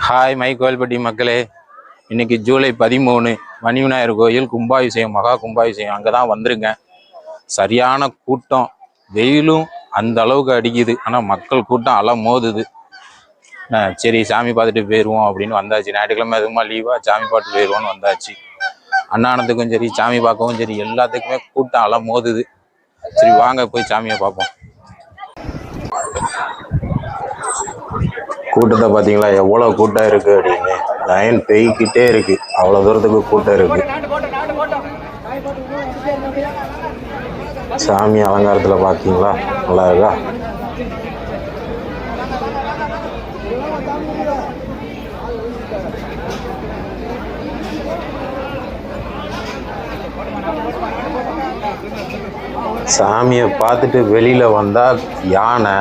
Hi my Kovilpatti மக்களே, இன்னைக்கு ஜூலை 13 மணிவிநாயகர் கோயில் கும்பாபிஷேகம், மகா கும்பாபிஷேகம். அங்கே தான் வந்துருங்க. சரியான கூட்டம், வெயிலும் அந்த அளவுக்கு அடிக்குது. ஆனால் மக்கள் கூட்டம் அலை மோதுது. சரி சாமி பார்த்துட்டு போயிடுவோம் அப்படின்னு வந்தாச்சு. ஞாயிற்றுக்கிழமை அதுக்குமா லீவாக சாமி பார்த்து போயிடுவோன்னு வந்தாச்சு. அன்னதானத்துக்கும் சரி சாமி பார்க்கவும் சரி எல்லாத்துக்குமே கூட்டம் அலை மோதுது. சரி வாங்க போய் சாமியை பார்ப்போம். கூட்டத்தை பார்த்தீங்களா, எவ்வளோ கூட்டம் இருக்குது அப்படின்னு. லைன் பெய்கிட்டே இருக்கு, அவ்வளோ தூரத்துக்கு கூட்டம் இருக்கு. சாமி அலங்காரத்தில் பார்த்தீங்களா, நல்லா இருக்கா? சாமியை பார்த்துட்டு வெளியில் வந்தால் யானை,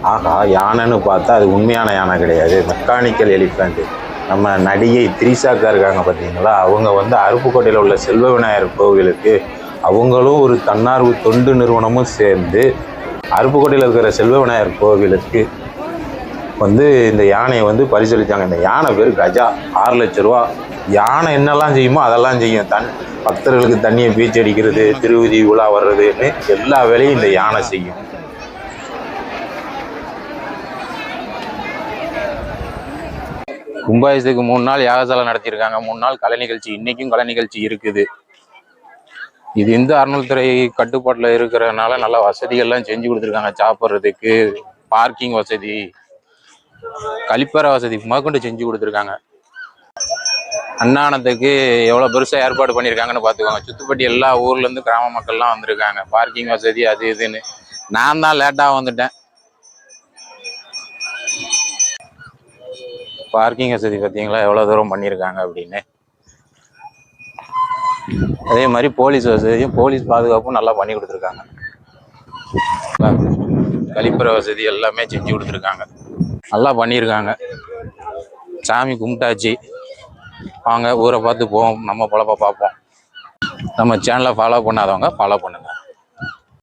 ஆஹா யானைன்னு பார்த்தா அது உண்மையான யானை கிடையாது, மெக்கானிக்கல் எலிஃபண்ட். நம்ம நடிகை திரிஷாக்கா இருக்காங்க பார்த்தீங்களா, அவங்க அருப்புக்கோட்டையில் உள்ள செல்வ விநாயகர் கோவிலுக்கு அவங்களும் ஒரு தன்னார்வ தொண்டு நிறுவனமும் சேர்ந்து அருப்புக்கோட்டையில் இருக்கிற செல்வ விநாயகர் கோவிலுக்கு இந்த யானையை பரிசளித்தாங்க. இந்த யானை பேர் கஜா, 6 லட்ச ரூபா. யானை என்னெல்லாம் செய்யுமோ அதெல்லாம் செய்யும். பக்தர்களுக்கு தண்ணியை பீச்சு அடிக்கிறது, திருவிதி உலா வர்றதுன்னு எல்லா வேலையும் இந்த யானை செய்யும். கும்பாபிஷேகத்துக்கு 3 நாள் யாகசாலை நடத்தியிருக்காங்க, 3 நாள் கலை நிகழ்ச்சி. இன்னைக்கும் கலை நிகழ்ச்சி இருக்குது. இது இந்து அறநிலைத்துறை கட்டுப்பாட்டில் இருக்கிறதுனால நல்ல வசதிகள்லாம் செஞ்சு கொடுத்துருக்காங்க. சாப்பிட்றதுக்கு பார்க்கிங் வசதி, கழிப்பறை வசதி முதற்கொண்டு செஞ்சு கொடுத்துருக்காங்க. அன்னதானத்துக்கு எவ்வளோ பெருசாக ஏற்பாடு பண்ணியிருக்காங்கன்னு பார்த்துக்கோங்க. சுத்துப்பட்டி எல்லா ஊர்லேருந்து கிராம மக்கள்லாம் வந்திருக்காங்க. பார்க்கிங் வசதி அது இதுன்னு. நான் தான் லேட்டாக வந்துட்டேன். பார்க்கிங் வசதி பார்த்தீங்களா எவ்வளோ தூரம் பண்ணியிருக்காங்க அப்படின்னு. அதே மாதிரி போலீஸ் வசதியும், போலீஸ் பாதுகாப்பும் நல்லா பண்ணி கொடுத்துருக்காங்க. கழிப்பறை வசதி எல்லாமே செஞ்சு கொடுத்துருக்காங்க, நல்லா பண்ணியிருக்காங்க. சாமி கும்பிட்டாச்சு, வாங்க ஊரை பார்த்து போவோம், நம்ம பொழப்ப பார்ப்போம். நம்ம சேனலை ஃபாலோ பண்ணாதவங்க ஃபாலோ பண்ணுங்க.